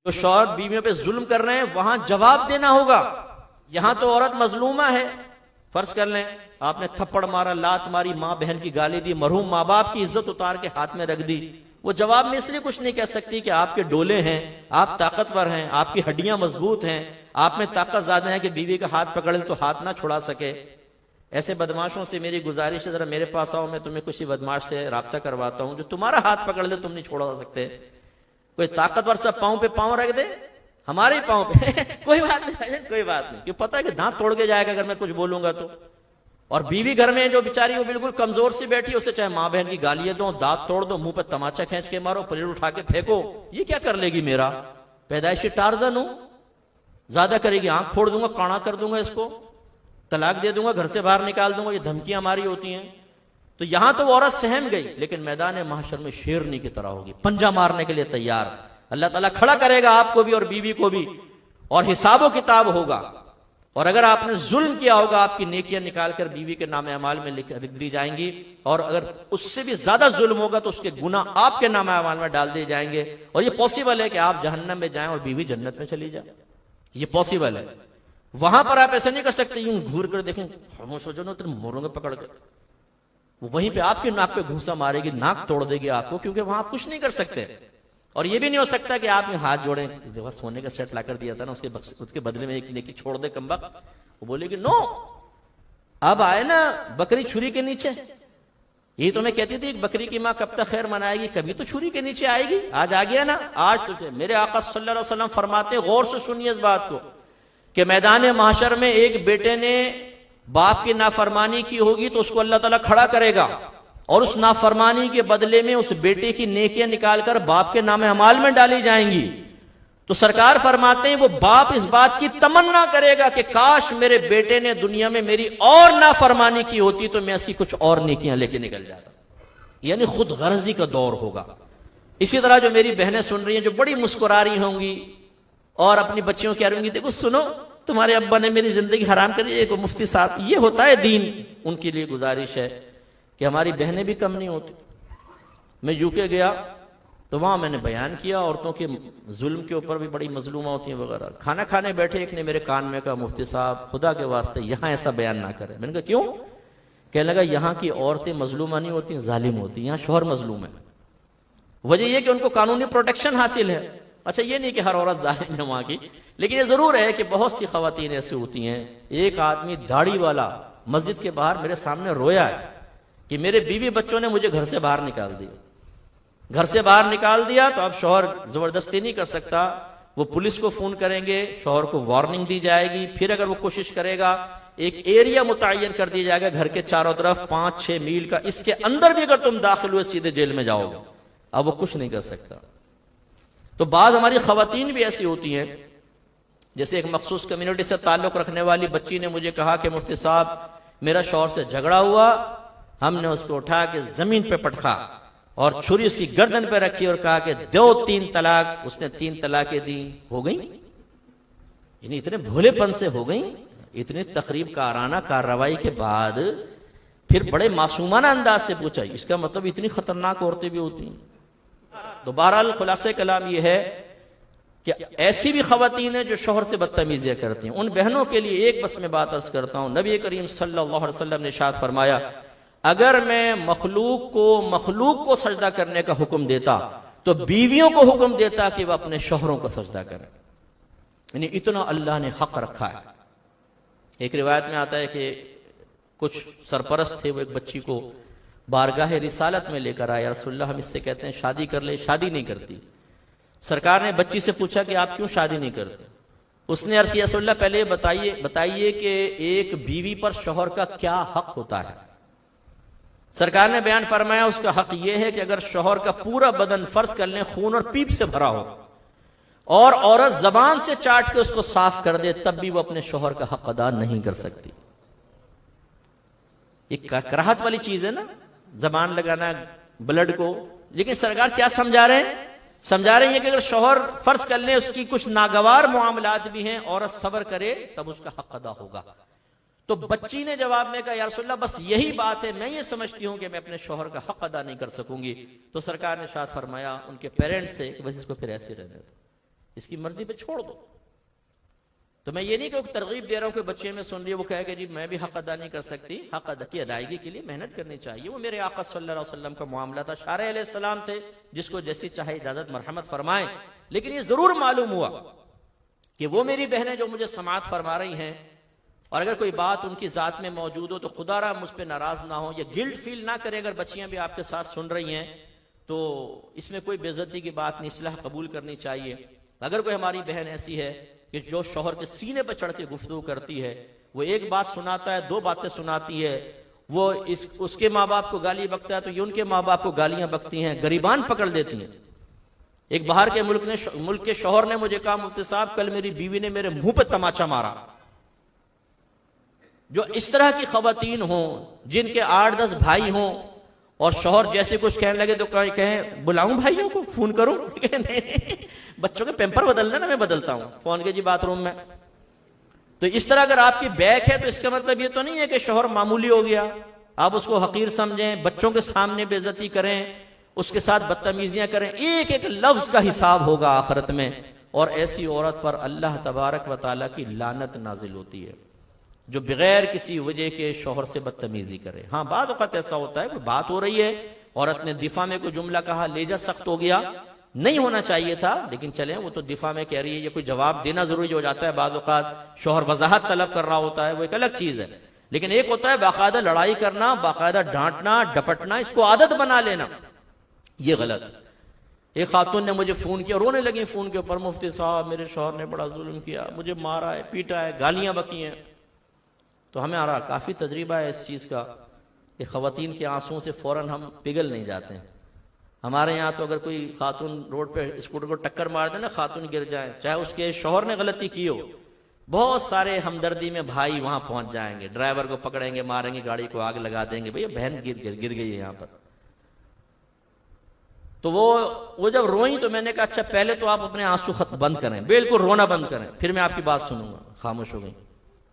तो शौहर बीवियों पे जुल्म कर रहे हैं, वहां जवाब देना होगा। यहां तो औरत मजलूमा है, फर्ज कर लें आपने थप्पड़ मारा, लात मारी, मां बहन की गाली दी, मरहूम माँ बाप की इज्जत उतार के हाथ में रख दी, वो जवाब में इसलिए कुछ नहीं कह सकती कि आपके डोले हैं, आप ताकतवर हैं, आपकी हड्डियां मजबूत हैं, आप में ताकत ज्यादा है कि बीवी का हाथ पकड़ ले तो हाथ ना छुड़ा सके। ऐसे बदमाशों से मेरी गुजारिश है, जरा मेरे पास आओ, मैं तुम्हें किसी बदमाश से राब्ता करवाता हूं जो तुम्हारा हाथ पकड़ ले, तुम नहीं छोड़ा सकते। कोई ताकतवर सा पांव पे पांव रख दे, हमारे पांव पे कोई बात नहीं, कोई बात नहीं, क्यों पता है कि दांत तोड़ के जाएगा अगर मैं कुछ बोलूंगा तो। और बीवी घर में जो बेचारी वो बिल्कुल कमजोर सी बैठी, उसे चाहे मां बहन की गालियां दो, दांत तोड़ दो, मुंह पे तमाचा खींच के मारो, पनीर उठा के फेंको, ये क्या कर लेगी? मेरा पैदाइशी टार्जन हूं, ज्यादा करेगी आंख फोड़ दूंगा, काना कर दूंगा, इसको तलाक दे दूंगा, घर से बाहर निकाल दूंगा, ये धमकियां हमारी होती हैं। तो यहां तो वो औरत सहम गई, लेकिन मैदान महशर में शेरनी की तरह होगी, पंजा मारने के लिए तैयार। अल्लाह ताला खड़ा करेगा आपको भी और बीवी को भी, और हिसाबो किताब होगा। और अगर आपने जुल्म किया होगा, आपकी नेकियां निकालकर बीवी के नाम अमाल में लिख दी जाएंगी, और अगर उससे भी ज्यादा जुल्म होगा तो उसके गुनाह आपके नाम अमाल में डाल दिए जाएंगे। और ये पॉसिबल है कि आप जहन्नम में जाएं और बीवी जन्नत में चली जाए, ये पॉसिबल है। वहां पर आप ऐसा नहीं कर सकते यूं घूर कर देखें, खामोश हो जाओ ना, तेरे मोरोगे पकड़ कर, वहीं पे आपकी नाक पे घूसा मारेगी, नाक तोड़ देगी आपको, क्योंकि वहां आप कुछ नहीं कर सकते। और ये भी नहीं हो सकता कि आप हाथ जोड़ें, देखो सोने का सेट लाकर दिया था ना, उसके बदले में एक नेकी छोड़ दे कमबख्त, वो बोलेगी नो, अब आए ना बकरी छुरी के नीचे। ये तो मैं कहती थी बकरी की माँ कब तक खैर मनाएगी, कभी तो छुरी के नीचे आएगी, आज आ गया ना, आज तुझे। मेरे आका सल्लल्लाहु अलैहि वसल्लम फरमाते, गौर से सुनिए इस बात को, कि मैदान महशर में एक बेटे ने बाप की नाफरमानी की होगी तो उसको अल्लाह ताला खड़ा करेगा, और उस नाफरमानी के बदले में उस बेटे की नेकियां निकालकर बाप के नाम अमाल में डाली जाएंगी। तो सरकार फरमाते हैं वो बाप इस बात की तमन्ना करेगा कि काश मेरे बेटे ने दुनिया में मेरी और नाफरमानी की होती तो मैं इसकी कुछ और नेकियां लेके निकल जाता। यानी खुद गर्जी का दौर होगा। इसी तरह जो मेरी बहनें सुन रही हैं, जो बड़ी मुस्कुरा रही होंगी और अपनी बच्चियों कह रही होंगी, देखो सुनो तुम्हारे अब्बा ने मेरी जिंदगी हराम करी, एक मुफ्ती साहब, ये होता है दीन। उनके लिए गुजारिश है कि हमारी बहनें भी कम नहीं होती। मैं यूके गया तो वहां मैंने बयान किया औरतों के जुल्म के ऊपर भी बड़ी मजलूमा होती हैं वगैरह। खाना खाने बैठे एक ने मेरे कान में कहा, मुफ्ती साहब खुदा के वास्ते यहां ऐसा बयान ना करें। मैंने कहा क्यों? कहने लगा यहाँ की औरतें मजलूमा नहीं होती, जालिम होती, यहाँ शोहर मजलूम है। वजह यह कि उनको कानूनी प्रोटेक्शन हासिल है। अच्छा ये नहीं कि हर औरत जालिम है वहां की, लेकिन ये जरूर है कि बहुत सी खवातीन ऐसी होती हैं। एक आदमी दाढ़ी वाला मस्जिद के बाहर मेरे सामने रोया है कि मेरे बीवी बच्चों ने मुझे घर से बाहर निकाल दिया। घर से बाहर निकाल दिया तो अब शौहर जबरदस्ती नहीं कर सकता, वो पुलिस को फोन करेंगे, शौहर को वार्निंग दी जाएगी, फिर अगर वो कोशिश करेगा एक एरिया मुतय्यन कर दिया जाएगा घर के चारों तरफ 5-6 मील का, इसके अंदर भी अगर तुम दाखिल हुए सीधे जेल में जाओगे। अब वो कुछ नहीं कर सकता। तो बाद हमारी खवातीन भी ऐसी होती हैं, जैसे एक मखसूस कम्युनिटी से ताल्लुक रखने वाली बच्ची ने मुझे कहा कि मुफ्ती साहब मेरा शौहर से झगड़ा हुआ, हमने उसको उठा के जमीन पे पटका और छुरी उसकी गर्दन पे रखी और कहा कि दो 3 तलाक। उसने 3 तलाकें दी, हो गई। यानी इतने भोलेपन से हो गई। इतनी तकरीब काराना कार्रवाई के बाद फिर बड़े मासूमाना अंदाज से पूछा, इसका मतलब इतनी खतरनाक औरतें भी होती हैं। तो बहरहाल खुलासे कलाम यह है कि ऐसी भी खवातीन हैं जो शौहर से बदतमीजियां करती हैं। उन बहनों के लिए एक बस मैं बात अर्ज करता हूं, नबी करीम सल्लल्लाहु अलैहि वसल्लम ने इरशाद फरमाया, अगर मैं मखलूक को सजदा करने का हुक्म देता तो बीवियों को हुक्म देता कि वह अपने शौहरों को सजदा करें। यानी इतना अल्लाह ने हक रखा है। एक रिवायत में आता है कि कुछ सरपरस्त थे, वो एक बच्ची को बारगाह रिसालत में लेकर आए, या रसूलल्लाह हम इससे कहते हैं शादी कर ले, शादी नहीं करती। सरकार ने बच्ची से पूछा कि आप क्यों शादी नहीं करते? उसने अर्ज़ किया, रसूलल्लाह पहले बताइए कि एक बीवी पर शौहर का क्या हक होता है। सरकार ने बयान फरमाया, उसका हक यह है कि अगर शौहर का पूरा बदन फर्ज कर लें खून और पीप से भरा हो और औरत जबान से चाट के उसको साफ कर दे, तब भी वो अपने शौहर का हक अदा नहीं कर सकती। एक कराहत वाली चीज है ना, जबान लगाना ब्लड को। लेकिन सरकार क्या समझा रहे हैं? समझा रहे हैं कि अगर शौहर फर्ज कर ले उसकी कुछ नागवार मामलात भी हैं, औरत सब्र करे तब उसका हक अदा होगा। तो बच्ची ने जवाब में कहा, या रसूलल्लाह बस यही बात है, मैं ये समझती हूं कि मैं अपने शौहर का हक अदा नहीं कर सकूंगी। तो सरकार ने इरशाद फरमाया उनके पेरेंट्स से कि बस इसको फिर ऐसे रहने दो, इसकी मर्जी पे छोड़ दो। तो मैं ये नहीं कि तरगीब दे रहा हूं कि बच्चे में सुन रही है वो कहेगा जी मैं भी हक अदा नहीं कर सकती। हक अदा की अदायगी के लिए मेहनत करनी चाहिए। वो मेरे आका सल्लल्लाहु अलैहि वसल्लम का मामला था, शारे अलैहिस्सलाम थे, जिसको जैसी चाहे इजाजत मरहमत फरमाए। लेकिन ये जरूर मालूम हुआ कि वो मेरी बहनें जो मुझे समाअत फरमा रही हैं, और अगर कोई बात उनकी जात में मौजूद हो तो खुदारा मुझ पर नाराज ना हो या गिल्ट फील ना करे। अगर बच्चियां भी आपके साथ सुन रही हैं तो इसमें कोई बेइज्जती की बात नहीं, इस्लाह कबूल करनी चाहिए। अगर कोई हमारी बहन ऐसी है कि जो शौहर के सीने पर चढ़ के गुफ्तगू करती है, वो एक बात सुनाता है, दो बातें सुनाती है, वो उसके माँ बाप को गाली बकता है तो ये उनके माँ बाप को गालियां बकती हैं, गरीबान पकड़ देती हैं। एक बाहर के मुल्क के शौहर ने मुझे कहा, मुफ्ती साहब कल मेरी बीवी ने मेरे मुंह पे तमाचा मारा। जो इस तरह की खवातीन हों, जिनके 8-10 भाई हों, और शौहर जैसे कुछ कहने लगे तो कहें बुलाऊं भाइयों को, फोन करूं? नहीं, बच्चों के पेम्पर बदलना ना, मैं बदलता हूं, फोन के जी बाथरूम में। तो इस तरह अगर आपकी बैक है तो इसका मतलब ये तो नहीं है कि शौहर मामूली हो गया, आप उसको हकीर समझें, बच्चों के सामने बेइज्जती करें, उसके साथ बदतमीजियां करें। एक एक लफ्ज का हिसाब होगा आखिरत में, और ऐसी औरत पर अल्लाह तबारक व तआला की लानत नाजिल होती है जो बगैर किसी वजह के शौहर से बदतमीजी करे। हाँ, बाद वक्त ऐसा होता है, कोई बात हो रही है, औरत ने दिफा में कोई जुमला कहा, लेजा सख्त हो गया, नहीं होना चाहिए था, लेकिन चलें वो तो दिफा में कह रही है, ये कोई जवाब देना जरूरी हो जाता है। बाद वक्त शौहर वजाहत तलब कर रहा होता है, वो एक अलग चीज है। लेकिन एक होता है बाकायदा लड़ाई करना, बाकायदा डांटना, डपटना, इसको आदत बना लेना, ये गलत। एक खातून ने मुझे फोन किया, रोने लगी फोन के ऊपर, मुफ्ती साहब मेरे शौहर ने बड़ा जुल्म किया, मुझे मारा है, पीटा है, गालियां बकी हैं। तो हमें आ रहा काफी तजर्बा है इस चीज का कि खवातीन के आंसुओं से फौरन हम पिघल नहीं जाते हैं। हमारे यहाँ तो अगर कोई खातून रोड पे स्कूटर को टक्कर मार दे ना, खातून गिर जाए, चाहे उसके शौहर ने गलती की हो, बहुत सारे हमदर्दी में भाई वहां पहुंच जाएंगे, ड्राइवर को पकड़ेंगे, मारेंगे, गाड़ी को आग लगा देंगे, भैया बहन गिर गई है यहाँ पर। तो वो जब रोई तो मैंने कहा अच्छा पहले तो आप अपने आंसू बंद करें, बिल्कुल रोना बंद करें, फिर मैं आपकी बात सुनूंगा। खामोश हो गई।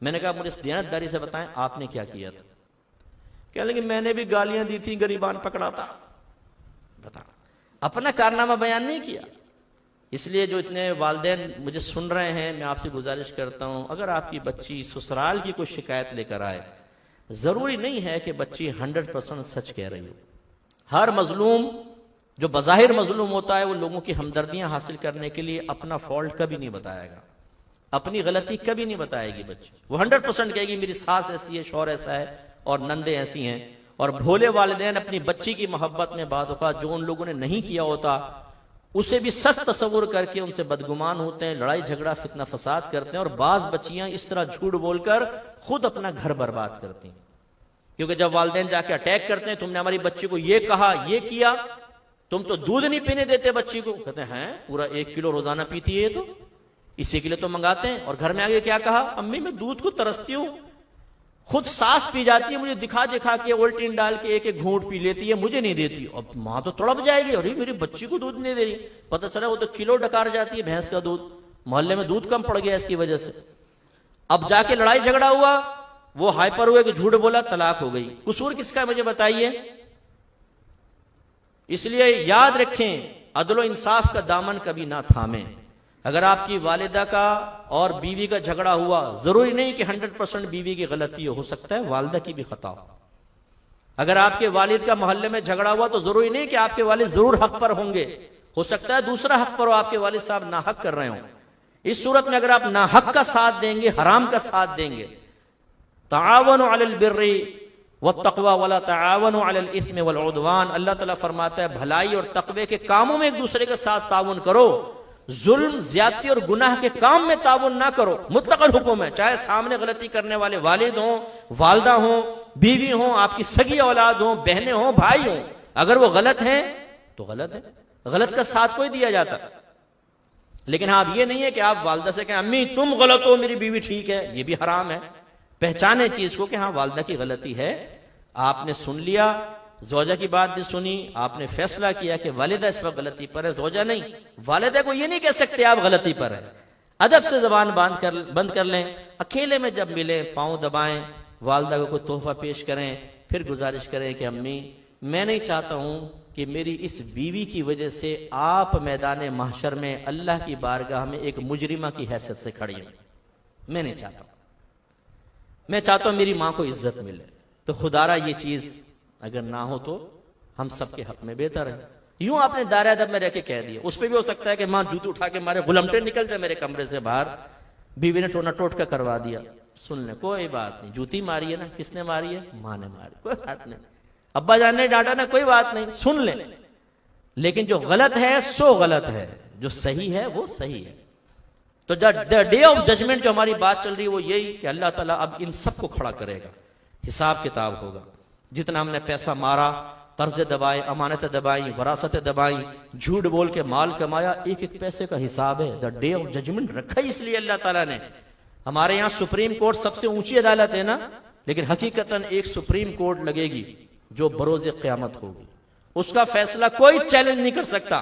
मैंने कहा मुझे दियानतदारी से बताएं आपने क्या किया था? कह लगे मैंने भी गालियां दी थी, गरीबान पकड़ा था। बता, अपना कारनामा बयान नहीं किया। इसलिए जो इतने वालिदैन मुझे सुन रहे हैं, मैं आपसे गुजारिश करता हूं, अगर आपकी बच्ची ससुराल की कोई शिकायत लेकर आए, जरूरी नहीं है कि बच्ची 100% सच कह रही हो। हर मजलूम जो बज़ाहिर मजलूम होता है वो लोगों की हमदर्दियां हासिल करने के लिए अपना फॉल्ट कभी नहीं बताएगा, अपनी गलती कभी नहीं बताएगी बच्ची। वो 100% कहेगी मेरी सास ऐसी है, शौहर ऐसा है और नंदे ऐसी हैं। और भोले वालिदैन अपनी बच्ची की मोहब्बत में बाद औक़ात जो उन लोगों ने नहीं किया होता उसे भी सच तस्वुर करके उनसे बदगुमान होते हैं, लड़ाई झगड़ा फितना फसाद करते हैं। और बाज बच्चियां इस तरह झूठ बोलकर खुद अपना घर बर्बाद करती हैं, क्योंकि जब वालिदैन जाके अटैक करते हैं, तुमने हमारी बच्ची को ये कहा, ये किया, तुम तो दूध नहीं पीने देते बच्ची को। कहते हैं पूरा 1 किलो रोजाना पीती है, तो इसी के लिए तो मंगाते हैं। और घर में आगे क्या कहा, अम्मी मैं दूध को तरसती हूं, खुद सास पी जाती है, मुझे दिखा दिखा के ओल्टीन डाल के एक एक घूंट पी लेती है, मुझे नहीं देती। अब मां तो तड़प जाएगी, अरे मेरी बच्ची को दूध नहीं दे रही। पता चला वो तो किलो डकार जाती है भैंस का दूध, मोहल्ले में दूध कम पड़ गया इसकी वजह से। अब जाके लड़ाई झगड़ा हुआ, वो हाइपर हुए कि झूठ बोला, तलाक हो गई। कसूर किसका मुझे बताइए? इसलिए याद रखें, अदलो इंसाफ का दामन कभी ना थामें। अगर आपकी वालिदा का और बीवी का झगड़ा हुआ, जरूरी नहीं कि 100% बीवी की गलती हो सकता है वालिदा की भी खता हो। अगर आपके वालिद का मोहल्ले में झगड़ा हुआ तो जरूरी नहीं कि आपके वालिद जरूर हक पर होंगे, हो सकता है दूसरा हक पर हो, आपके वालिद साहब नाहक कर रहे हो। इस सूरत में अगर आप नाहक का साथ देंगे, हराम का साथ देंगे, तावनु अलल बिर्रि वत्तक़वा वला तावनु अलल इस्मि वल उद्वान, अल्लाह ताला फरमाता है भलाई और तकवे के कामों में एक दूसरे के साथ ताउन करो, जुल्म ज्यादती और गुनाह के काम में ताउन ना करो। मुतलकन हुक्म है, चाहे सामने गलती करने वाले वालिद हों, वालदा हों, बीवी हों, आपकी सगी औलाद हों, बहनें हों, भाई हों, अगर वो गलत हैं तो गलत है, गलत का साथ कोई दिया जाता। लेकिन आप ये नहीं है कि आप वालदा से कहें अम्मी तुम गलत हो, मेरी बीवी ठीक है, ये भी हराम है। पहचाने चीज को कि हाँ वालदा की गलती है, आपने सुन लिया, जोजा की बात भी सुनी, आपने फैसला किया कि वालिदा इस पर गलती पर है, जोजा नहीं। वालिदा को ये नहीं कह सकते आप गलती पर है। अदब से जबान बंद कर लें, अकेले में जब मिले पांव दबाएं, वालिदा को कोई तोहफा पेश करें, फिर गुजारिश करें कि अम्मी मैं नहीं चाहता हूं कि मेरी इस बीवी की वजह से आप मैदान महशर में अल्लाह की बारगाह में एक मुजरिमा की हैसियत से खड़ी हो। मैं नहीं चाहता, मैं चाहता हूं मेरी मां को इज्जत मिले। तो खुदारा ये चीज अगर ना हो तो हम सबके हक में बेहतर है। यूं आपने दायरा अदब में रह के कह दिया, उस पर भी हो सकता है कि मां जूती उठा के मारे गुलमटे निकल जाए मेरे कमरे से बाहर, बीवी ने टोना टोटका करवा दिया। सुन ले, कोई बात नहीं, जूती मारी है ना, किसने मारी है? मां ने मारी, कोई बात नहीं। अब्बा जान ने डांटा ना, कोई बात नहीं, सुन ले। लेकिन जो गलत है सो गलत है, जो सही है वो सही है। तो डे ऑफ जजमेंट जो हमारी बात चल रही है वो यही कि अल्लाह ताला अब इन सबको खड़ा करेगा, हिसाब किताब होगा। जितना हमने पैसा मारा, कर्ज दबाए, अमानत दबाई, वरासत दबाई, झूठ बोल के माल कमाया, एक एक पैसे का हिसाब है। द डे ऑफ जजमेंट रखा ही इसलिए अल्लाह ताला ने। हमारे यहां सुप्रीम कोर्ट सबसे ऊंची अदालत है ना, लेकिन हकीकतन एक सुप्रीम कोर्ट लगेगी जो बरोज़े क़यामत होगी। उसका फैसला कोई चैलेंज नहीं कर सकता,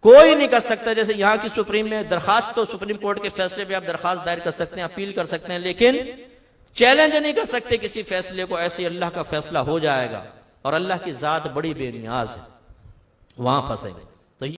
कोई नहीं कर सकता। जैसे यहां की सुप्रीम में दरखास्त, तो सुप्रीम कोर्ट के फैसले पे आप दरखास्त दायर कर सकते हैं, अपील कर सकते हैं, लेकिन चैलेंज नहीं कर सकते किसी फैसले को। ऐसे अल्लाह का फैसला हो जाएगा और अल्लाह की जात बड़ी बेनियाज है, वहां फंसेंगे।